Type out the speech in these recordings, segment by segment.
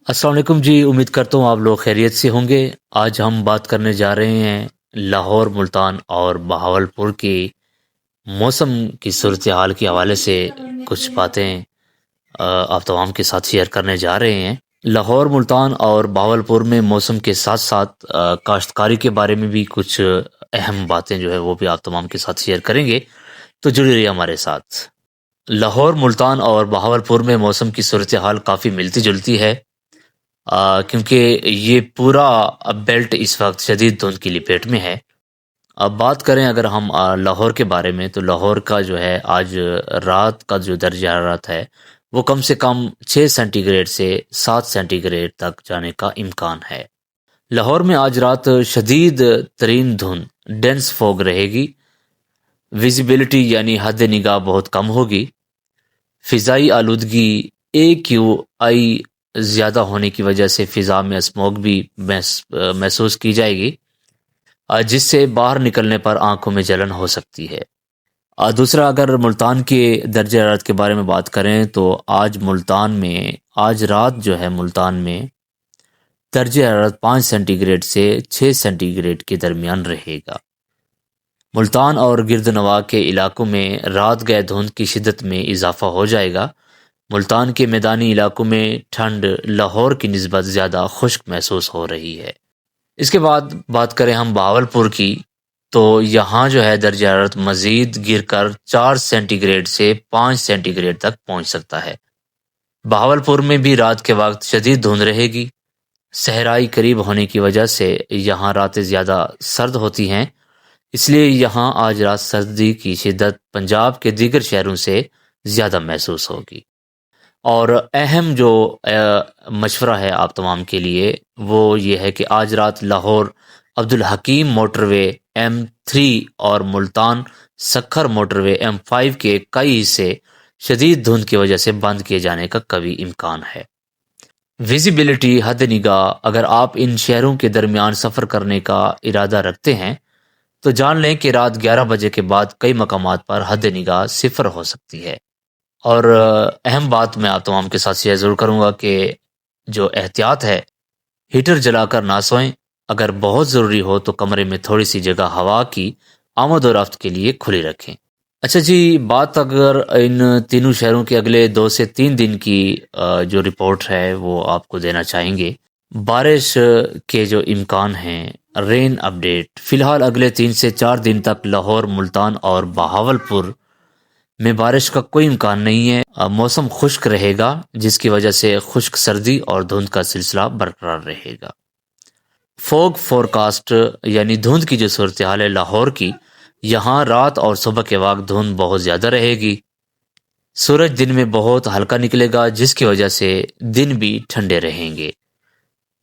अस्सलाम वालेकुम जी। उम्मीद करता हूँ आप लोग खैरियत से होंगे। आज हम बात करने जा रहे हैं लाहौर, मुल्तान और बहावलपुर की मौसम की सूरत हाल के हवाले से कुछ बातें आप तमाम के साथ शेयर करने जा रहे हैं। लाहौर, मुल्तान और बहावलपुर में मौसम के साथ साथ काश्तकारी के बारे में भी कुछ अहम बातें जो है वो भी आप तमाम के साथ शेयर करेंगे, तो जुड़े रहिए हमारे साथ। लाहौर, मुल्तान और बहावलपुर में मौसम की सूरत हाल काफ़ी मिलती जुलती है, क्योंकि ये पूरा बेल्ट इस वक्त शदीद धुंध की लपेट में है। अब बात करें अगर हम लाहौर के बारे में, तो लाहौर का जो है आज रात का जो दर्जा हरारत है वो कम से कम 6 सेंटीग्रेड से 7 सेंटीग्रेड तक जाने का इम्कान है। लाहौर में आज रात शदीद तरीन धुंध डेंस फॉग रहेगी। विजिबिलिटी यानी हद निगाह बहुत कम होगी। फ़िज़ाई आलूदगी AQI ज़्यादा होने की वजह से फ़िज़ा में स्मॉग भी महसूस की जाएगी, जिससे बाहर निकलने पर आंखों में जलन हो सकती है। दूसरा, अगर मुल्तान के दर्जे हरारत के बारे में बात करें तो आज रात जो है मुल्तान में दर्जे हरारत 5 सेंटीग्रेड से 6 सेंटीग्रेड के दरमियान रहेगा। मुल्तान और गिरदनवा के इलाकों में रात गए धुंध की शिद्दत में इजाफा हो जाएगा। मुल्तान के मैदानी इलाकों में ठंड लाहौर की निस्बत ज़्यादा खुश्क महसूस हो रही है। इसके बाद बात करें हम बहावलपुर की, तो यहाँ जो है दर्जा हरारत मज़ीद गिरकर 4 सेंटीग्रेड से 5 सेंटीग्रेड तक पहुँच सकता है। बहावलपुर में भी रात के वक्त शदीद धुंध रहेगी। सहराई करीब होने की वजह से यहाँ रातें ज़्यादा सर्द होती हैं, इसलिए यहाँ आज रात सर्दी की शिद्दत पंजाब के दीगर शहरों से ज़्यादा महसूस होगी। और अहम जो मशवरा है आप तमाम के लिए वो ये है कि आज रात लाहौर अब्दुल हकीम मोटरवे M3 और मुल्तान सक्खर मोटरवे M5 के कई हिस्से शदीद धुंध की वजह से बंद किए जाने का कभी इम्कान है। विजिबिलिटी हद निगाह, अगर आप इन शहरों के दरमियान सफ़र करने का इरादा रखते हैं तो जान लें कि रात 11 बजे के बाद कई मकामात पर हद निगाह सिफर हो सकती है। और अहम बात मैं आप तमाम के साथ शेयर ज़रूर करूँगा कि जो एहतियात है, हीटर जलाकर ना सोएं। अगर बहुत ज़रूरी हो तो कमरे में थोड़ी सी जगह हवा की आमद और रफ्त के लिए खुली रखें। अच्छा जी, बात अगर इन तीनों शहरों के अगले 2 से 3 दिन की जो रिपोर्ट है वो आपको देना चाहेंगे। बारिश के जो इम्कान हैं, रेन अपडेट, फ़िलहाल अगले 3 से 4 दिन तक लाहौर, मुल्तान और बहावलपुर में बारिश का कोई इम्कान नहीं है। मौसम खुश्क रहेगा, जिसकी वजह से खुश्क सर्दी और धुंध का सिलसिला बरकरार रहेगा। फॉग फोरकास्ट यानी धुंध की जो सूरत हाल है लाहौर की, यहाँ रात और सुबह के वक्त धुंध बहुत ज़्यादा रहेगी। सूरज दिन में बहुत हल्का निकलेगा, जिसकी वजह से दिन भी ठंडे रहेंगे।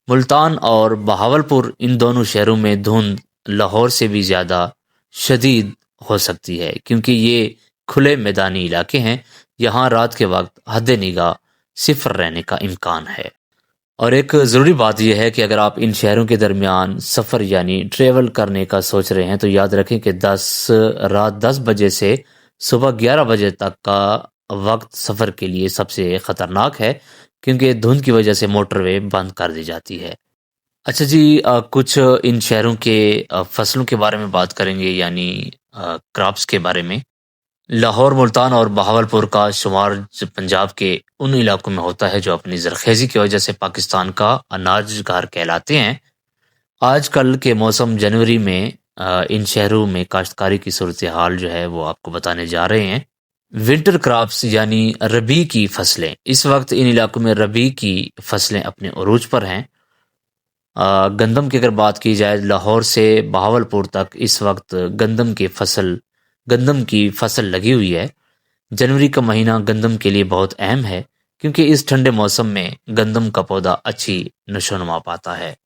मुल्तान और बहावलपुर, इन दोनों शहरों में धुंध लाहौर से भी ज़्यादा शदीद हो सकती है, क्योंकि ये खुले मैदानी इलाके हैं। यहाँ रात के वक्त हद निगाह सिफर रहने का इम्कान है। और एक ज़रूरी बात यह है कि अगर आप इन शहरों के दरमियान सफ़र यानी ट्रेवल करने का सोच रहे हैं तो याद रखें कि रात 10 बजे से सुबह 11 बजे तक का वक्त सफ़र के लिए सबसे ख़तरनाक है, क्योंकि धुंध की वजह से मोटरवे बंद कर दी जाती है। अच्छा जी, कुछ इन शहरों के फसलों के बारे में बात करेंगे, यानी क्रॉप्स के बारे में। लाहौर, मुल्तान और बहावलपुर का शुमार पंजाब के उन इलाकों में होता है जो अपनी ज़रखेज़ी की वजह से पाकिस्तान का अनाजगार कहलाते हैं। आजकल के मौसम जनवरी में इन शहरों में काश्तकारी की सूरत हाल जो है वो आपको बताने जा रहे हैं। विंटर क्रॉप्स यानी रबी की फसलें, इस वक्त इन इलाकों में रबी की फसलें अपने उरूज पर हैं। गंदम की अगर बात की जाए, लाहौर से बहावलपुर तक इस वक्त गंदम की फसल लगी हुई है। जनवरी का महीना गंदम के लिए बहुत अहम है, क्योंकि इस ठंडे मौसम में गंदम का पौधा अच्छी नशोनुमा पाता है।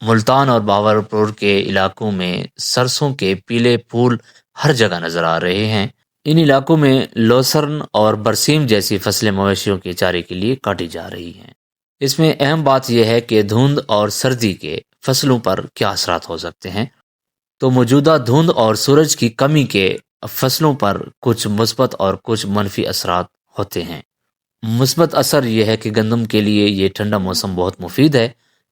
मुल्तान और बहावलपुर के इलाकों में सरसों के पीले फूल हर जगह नजर आ रहे हैं। इन इलाकों में लोसर्न और बरसीम जैसी फसलें मवेशियों के चारे के लिए काटी जा रही हैं। इसमें अहम बात यह है कि धुंध और सर्दी के फसलों पर क्या असरात हो सकते हैं। तो मौजूदा धुंध और सूरज की कमी के फसलों पर कुछ मुस्बत और कुछ मनफी असरात होते हैं। مثبت اثر یہ ہے کہ گندم کے لیے یہ ٹھنڈا موسم بہت مفید ہے،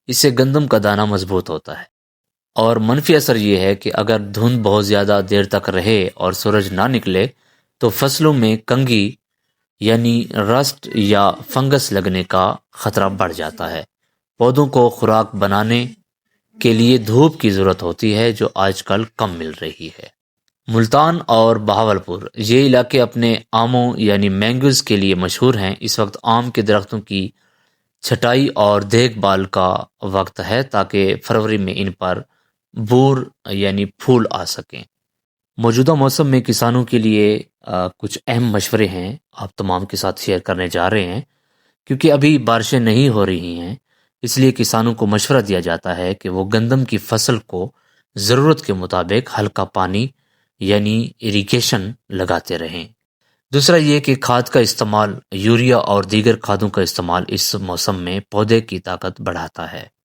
اس سے گندم کا دانہ مضبوط ہوتا ہے۔ اور منفی اثر یہ ہے کہ اگر دھند بہت زیادہ دیر تک رہے اور سورج نہ نکلے تو فصلوں میں کنگھی یعنی رسٹ یا فنگس لگنے کا خطرہ بڑھ جاتا ہے۔ پودوں کو خوراک بنانے کے لیے دھوپ کی ضرورت ہوتی ہے جو آج کل کم مل رہی ہے۔ ملتان اور بہاولپور یہ علاقے اپنے آموں یعنی مینگوز کے لیے مشہور ہیں۔ اس وقت آم کے درختوں کی چھٹائی اور دیکھ بھال کا وقت ہے تاکہ فروری میں ان پر بور یعنی پھول آ سکیں۔ موجودہ موسم میں کسانوں کے لیے کچھ اہم مشورے ہیں، آپ تمام کے ساتھ شیئر کرنے جا رہے ہیں۔ کیونکہ ابھی بارشیں نہیں ہو رہی ہیں، اس لیے کسانوں کو مشورہ دیا جاتا ہے کہ وہ گندم کی فصل کو ضرورت کے مطابق ہلکا پانی یعنی اریگیشن لگاتے رہیں۔ دوسرا یہ کہ کھاد کا استعمال، یوریا اور دیگر کھادوں کا استعمال اس موسم میں پودے کی طاقت بڑھاتا ہے۔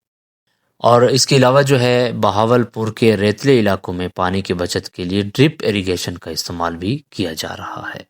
اور اس کے علاوہ جو ہے بہاولپور کے ریتلے علاقوں میں پانی کی بچت کے لیے ڈرپ اریگیشن کا استعمال بھی کیا جا رہا ہے۔